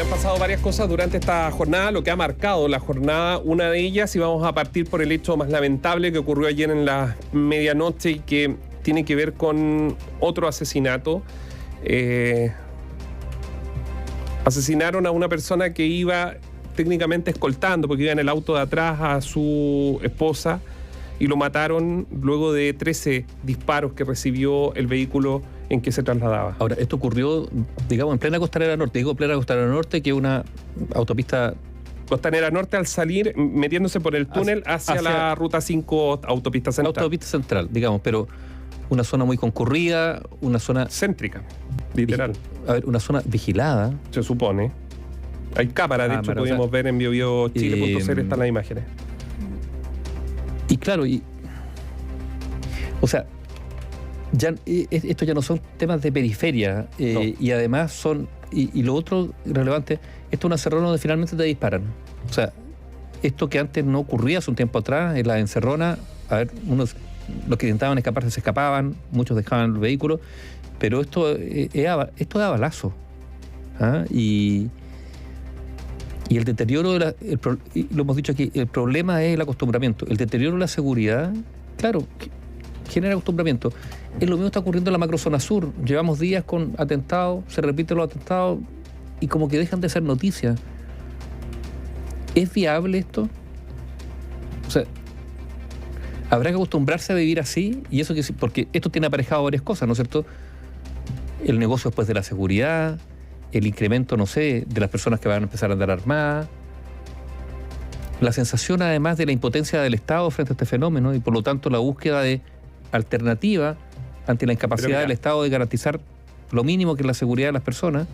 han pasado varias cosas durante esta jornada, lo que ha marcado la jornada, una de ellas, y vamos a partir por el hecho más lamentable que ocurrió ayer en la medianoche y que tiene que ver con otro asesinato. Asesinaron a una persona que iba técnicamente escoltando, porque iba en el auto de atrás a su esposa, y lo mataron luego de 13 disparos que recibió el vehículo en que se trasladaba. Ahora, esto ocurrió, digamos, en plena Costanera Norte. Digo plena Costanera Norte, que es una autopista... Costanera Norte, al salir, metiéndose por el túnel hacia la Ruta 5, Autopista Central. Autopista Central, digamos, pero una zona muy concurrida, una zona... Céntrica, literal. A ver, una zona vigilada. Se supone. Hay cámaras, de hecho, pudimos ver en biobiochile.cl, están las imágenes. Y claro, o sea, ya, esto ya no son temas de periferia, no. Y además son, y lo otro relevante, esto es una encerrona donde finalmente te disparan. O sea, esto que antes no ocurría hace un tiempo atrás, en la encerrona, a ver, los que intentaban escaparse se escapaban, muchos dejaban el vehículo, pero esto da balazo. ¿Ah? Y el deterioro, lo hemos dicho aquí, el problema es el acostumbramiento. El deterioro de la seguridad, claro, genera acostumbramiento. Es lo mismo que está ocurriendo en la macrozona sur. Llevamos días con atentados, se repiten los atentados y como que dejan de ser noticias. ¿Es viable esto? O sea, habrá que acostumbrarse a vivir así, y eso porque esto tiene aparejado varias cosas, ¿no es cierto? El negocio después de la seguridad, el incremento, no sé, de las personas que van a empezar a andar armadas, la sensación además de la impotencia del Estado frente a este fenómeno y por lo tanto la búsqueda de alternativa ante la incapacidad del Estado de garantizar lo mínimo que es la seguridad de las personas.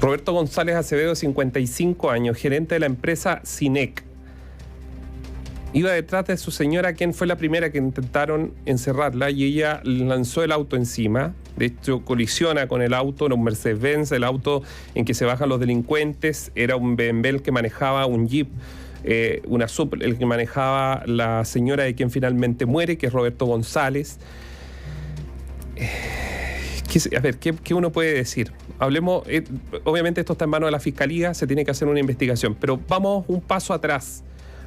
Roberto González Acevedo, 55 años, gerente de la empresa Cinec. Iba detrás de su señora, quien fue la primera que intentaron encerrarla, y ella lanzó el auto encima. De hecho, colisiona con el auto, era un Mercedes-Benz, el auto en que se bajan los delincuentes, era un BMW el que manejaba, un Jeep, una SUV, el que manejaba la señora de quien finalmente muere, que es Roberto González. A ver, ¿qué uno puede decir? Hablemos, obviamente esto está en manos de la Fiscalía, se tiene que hacer una investigación, pero vamos un paso atrás,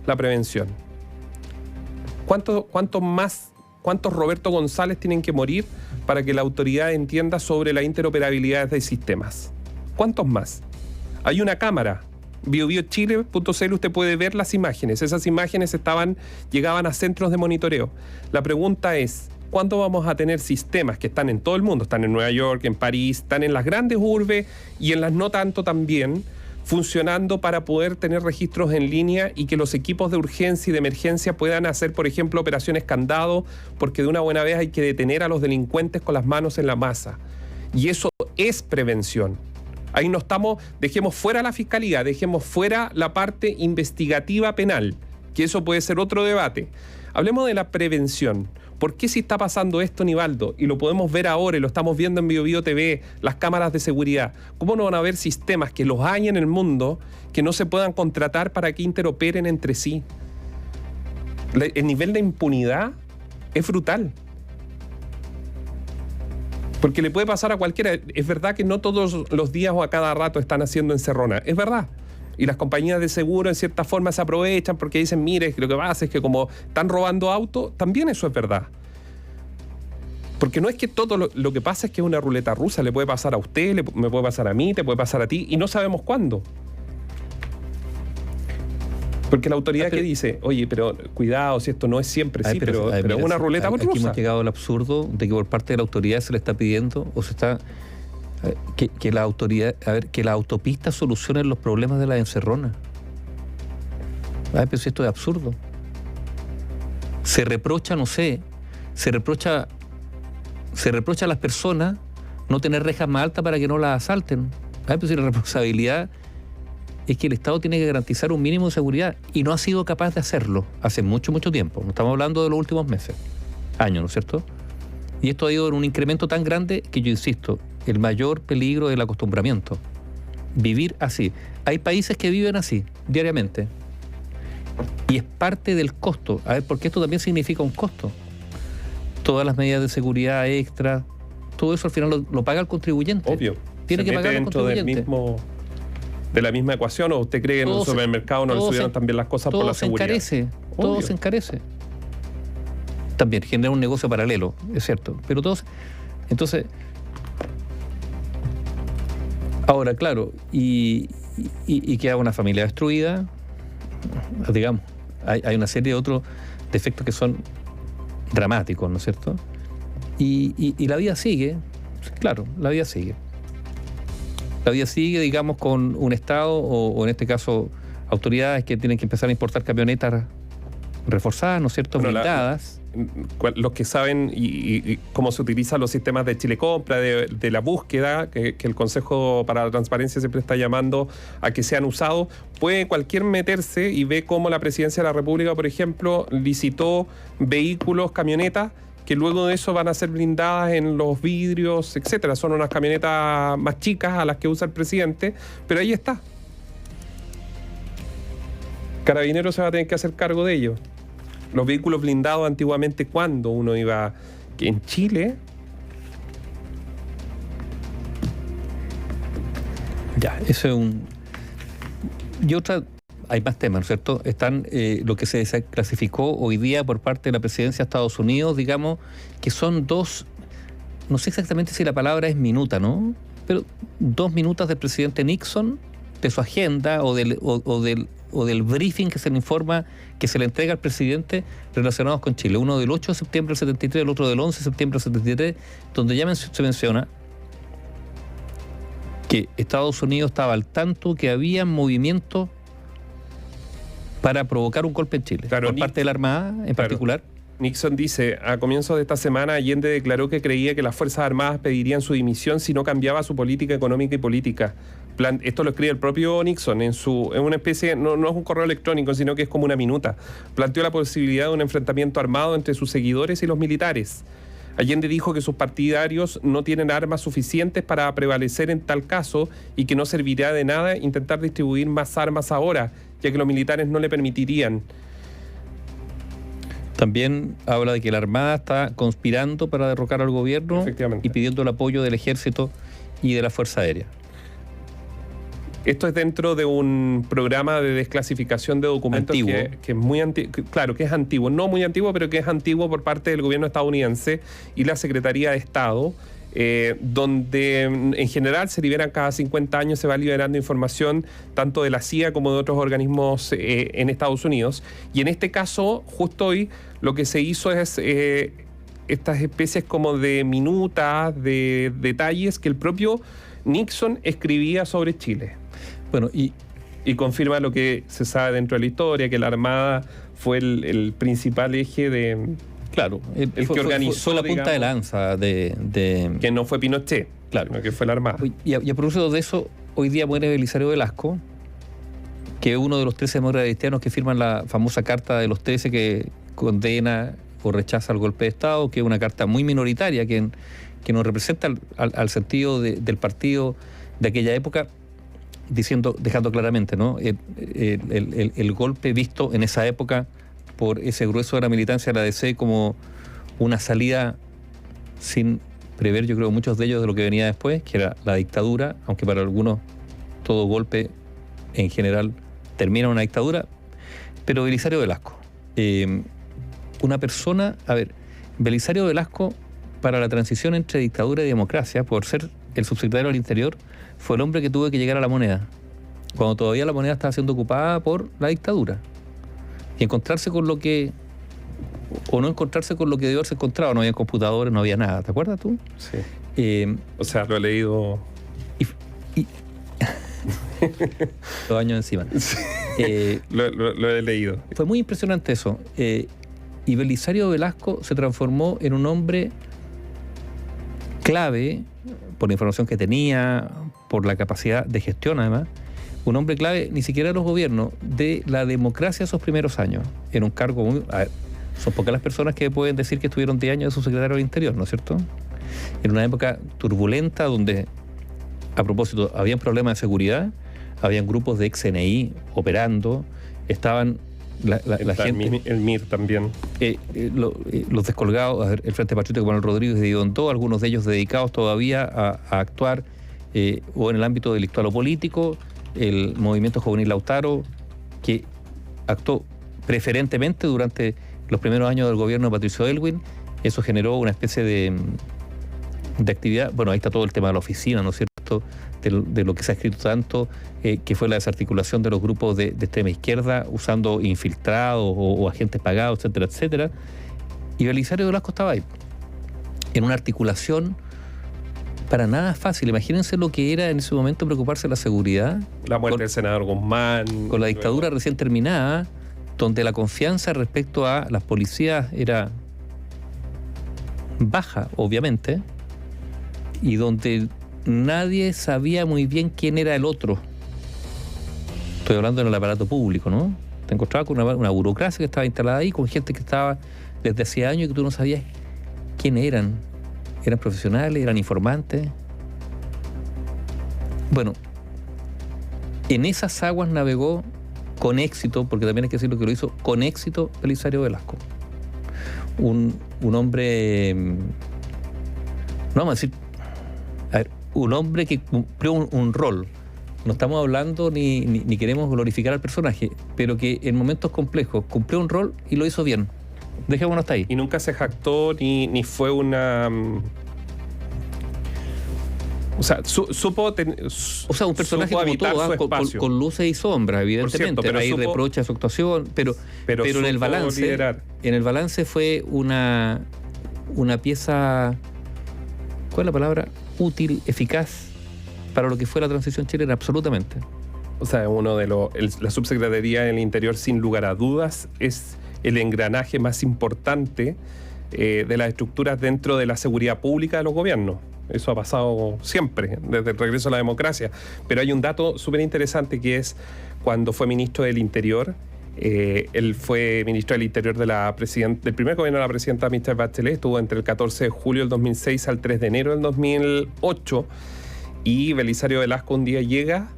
la prevención. ¿Cuántos Roberto González tienen que morir para que la autoridad entienda sobre la interoperabilidad de sistemas? ¿Cuántos más? Hay una cámara, biobiochile.cl, usted puede ver las imágenes. Esas imágenes llegaban a centros de monitoreo. La pregunta es, ¿cuándo vamos a tener sistemas que están en todo el mundo? Están en Nueva York, en París, están en las grandes urbes y en las no tanto también, funcionando para poder tener registros en línea y que los equipos de urgencia y de emergencia puedan hacer, por ejemplo, operaciones candado, porque de una buena vez hay que detener a los delincuentes con las manos en la masa? Y eso es prevención. Ahí no estamos, dejemos fuera la Fiscalía, dejemos fuera la parte investigativa penal, que eso puede ser otro debate. Hablemos de la prevención. ¿Por qué si está pasando esto, Nivaldo? Y lo podemos ver ahora, y lo estamos viendo en BioBio TV, las cámaras de seguridad. ¿Cómo no van a haber sistemas que los hay en el mundo que no se puedan contratar para que interoperen entre sí? El nivel de impunidad es brutal. Porque le puede pasar a cualquiera. Es verdad que no todos los días o a cada rato están haciendo encerrona. Es verdad. Y las compañías de seguro en cierta forma se aprovechan porque dicen, mire, lo que pasa es que como están robando autos, también eso es verdad. Porque no es que todo lo que pasa es que es una ruleta rusa, le puede pasar a usted, me puede pasar a mí, te puede pasar a ti, y no sabemos cuándo. Porque la autoridad que dice, oye, pero cuidado, si esto no es siempre, sí, pero es una ruleta rusa. Aquí hemos llegado al absurdo de que por parte de la autoridad se le está pidiendo, o se está... Que la autoridad, que la autopista solucione los problemas de la encerrona. Pero si esto es absurdo. Se reprocha, no sé, se reprocha a las personas no tener rejas más altas para que no las asalten. Pero si la responsabilidad es que el Estado tiene que garantizar un mínimo de seguridad y no ha sido capaz de hacerlo hace mucho, mucho tiempo. No estamos hablando de los últimos meses, años, ¿no es cierto? Y esto ha ido en un incremento tan grande que yo insisto, el mayor peligro del acostumbramiento. Vivir así. Hay países que viven así, diariamente. Y es parte del costo. Porque esto también significa un costo. Todas las medidas de seguridad extra, todo eso al final lo paga el contribuyente. Obvio. Tiene que pagar el contribuyente. de la misma ecuación, o usted cree que en un supermercado no le subieron también las cosas por la seguridad? Todo se encarece. También genera un negocio paralelo, es cierto, pero todos. Entonces, ahora, claro, y queda una familia destruida, digamos, hay una serie de otros defectos que son dramáticos, ¿no es cierto? Y la vida sigue, claro, la vida sigue. La vida sigue, digamos, con un Estado o en este caso autoridades que tienen que empezar a importar camionetas reforzadas, ¿no es cierto?, blindadas. Los que saben y cómo se utilizan los sistemas de Chile Compra, de la búsqueda, que el Consejo para la Transparencia siempre está llamando a que sean usados, puede cualquier meterse y ve cómo la Presidencia de la República, por ejemplo, licitó vehículos, camionetas, que luego de eso van a ser blindadas en los vidrios, etcétera. Son unas camionetas más chicas a las que usa el presidente, pero ahí está. Carabineros se va a tener que hacer cargo de ello. Los vehículos blindados antiguamente, cuando uno iba en Chile. Ya, eso es un. Y otra, hay más temas, ¿no es cierto? Están lo que se clasificó hoy día por parte de la presidencia de Estados Unidos, digamos, que son dos, no sé exactamente si la palabra es minuta, ¿no? Pero 2 minutas del presidente Nixon, de su agenda o del briefing que se le informa, que se le entrega al presidente relacionados con Chile. Uno del 8 de septiembre del 73, el otro del 11 de septiembre del 73, donde ya se menciona que Estados Unidos estaba al tanto que había movimientos para provocar un golpe en Chile, claro, por parte de la Armada en particular. Nixon dice, a comienzos de esta semana, Allende declaró que creía que las Fuerzas Armadas pedirían su dimisión si no cambiaba su política económica y política. Esto lo escribe el propio Nixon en una especie, no es un correo electrónico, sino que es como una minuta. Planteó la posibilidad de un enfrentamiento armado entre sus seguidores y los militares. Allende dijo que sus partidarios no tienen armas suficientes para prevalecer en tal caso y que no servirá de nada intentar distribuir más armas ahora, ya que los militares no le permitirían. También habla de que la Armada está conspirando para derrocar al gobierno y pidiendo el apoyo del Ejército y de la Fuerza Aérea. Esto es dentro de un programa de desclasificación de documentos que es muy antiguo, claro, que es antiguo, no muy antiguo, pero que es antiguo por parte del gobierno estadounidense y la Secretaría de Estado, donde en general se liberan cada 50 años, se va liberando información tanto de la CIA como de otros organismos en Estados Unidos. Y en este caso, justo hoy, lo que se hizo es estas especies como de minutas, de detalles que el propio Nixon escribía sobre Chile. Bueno, y confirma lo que se sabe dentro de la historia, que la Armada fue el principal eje de... Claro, el que organizó, fue la punta, digamos, de lanza de... Que no fue Pinochet, claro, sino que fue la Armada. Y a propósito de eso, hoy día muere Belisario Velasco, que es uno de los 13 demócratas cristianos que firman la famosa Carta de los 13 que condena o rechaza el golpe de Estado, que es una carta muy minoritaria, que nos representa al sentido del partido de aquella época, dejando claramente, ¿no? El golpe visto en esa época por ese grueso de la militancia de la DC como una salida sin prever, yo creo, muchos de ellos de lo que venía después, que era la dictadura, aunque para algunos todo golpe en general termina en una dictadura. Pero Belisario Velasco, una persona, Belisario Velasco, para la transición entre dictadura y democracia, por ser el subsecretario del Interior, fue el hombre que tuvo que llegar a La Moneda, cuando todavía La Moneda estaba siendo ocupada por la dictadura. Y encontrarse con lo que... o no encontrarse con lo que debió haberse encontrado. No había computadores, no había nada. ¿Te acuerdas tú? Sí. O sea, lo he leído... Los años encima. Sí. Lo he leído. Fue muy impresionante eso. Y Belisario Velasco se transformó en un hombre clave, por la información que tenía, por la capacidad de gestión además, un hombre clave ni siquiera de los gobiernos, de la democracia esos primeros años, en un cargo muy... son pocas las personas que pueden decir que estuvieron 10 años de subsecretario del Interior, ¿no es cierto? En una época turbulenta donde, a propósito, habían problemas de seguridad, habían grupos de ex-CNI operando, estaban la gente... El MIR también. Los descolgados, el Frente Patriótico Manuel Rodríguez de Dondó, algunos de ellos dedicados todavía a actuar o en el ámbito delictual o político, el movimiento juvenil Lautaro, que actuó preferentemente durante los primeros años del gobierno de Patricio Aylwin. Eso generó una especie de actividad. Bueno, ahí está todo el tema de la oficina, ¿no es cierto?, de lo que se ha escrito tanto, que fue la desarticulación de los grupos de extrema izquierda usando infiltrados o agentes pagados, etcétera, etcétera. Y Belisario Velasco estaba ahí, en una articulación para nada fácil. Imagínense lo que era en ese momento preocuparse de la seguridad. La muerte del senador Guzmán. Con la dictadura recién terminada, donde la confianza respecto a las policías era baja, obviamente, y donde nadie sabía muy bien quién era el otro. Estoy hablando en el aparato público, ¿no? Te encontrabas con una burocracia que estaba instalada ahí, con gente que estaba desde hace años y que tú no sabías quién eran. ¿Eran profesionales? ¿Eran informantes? Bueno, en esas aguas navegó con éxito, porque también hay que decirlo que lo hizo con éxito, Belisario Velasco. Un hombre, no vamos a decir, un hombre que cumplió un rol. No estamos hablando ni queremos glorificar al personaje, pero que en momentos complejos cumplió un rol y lo hizo bien. Dejémonos hasta ahí. Y nunca se jactó ni fue una... O sea, supo... O sea, un personaje como todo, con luces y sombras, evidentemente. Cierto, hay reproche a su actuación, pero en el balance fue una pieza, ¿cuál es la palabra? Útil, eficaz para lo que fue la transición chilena, absolutamente. O sea, la subsecretaría del Interior, sin lugar a dudas, es el engranaje más importante de las estructuras dentro de la seguridad pública de los gobiernos. Eso ha pasado siempre, desde el regreso a la democracia. Pero hay un dato súper interesante, que es cuando fue ministro del Interior. Él fue ministro del Interior del primer gobierno de la presidenta Michelle Bachelet. Estuvo entre el 14 de julio del 2006 al 3 de enero del 2008. Y Belisario Velasco un día llega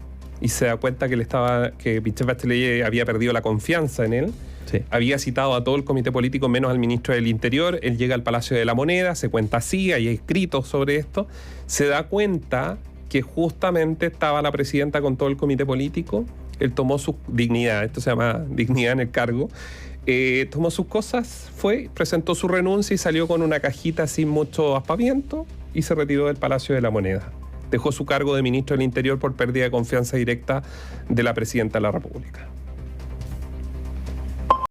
y se da cuenta que Michelle Bachelet había perdido la confianza en él. Sí. Había citado a todo el comité político menos al ministro del Interior. Él llega al Palacio de la Moneda, se cuenta así, hay escritos sobre esto. Se da cuenta que justamente estaba la presidenta con todo el comité político. Él tomó su dignidad, esto se llama dignidad en el cargo. Tomó sus cosas, presentó su renuncia y salió con una cajita sin mucho aspaviento y se retiró del Palacio de la Moneda. Dejó su cargo de ministro del Interior por pérdida de confianza directa de la presidenta de la República.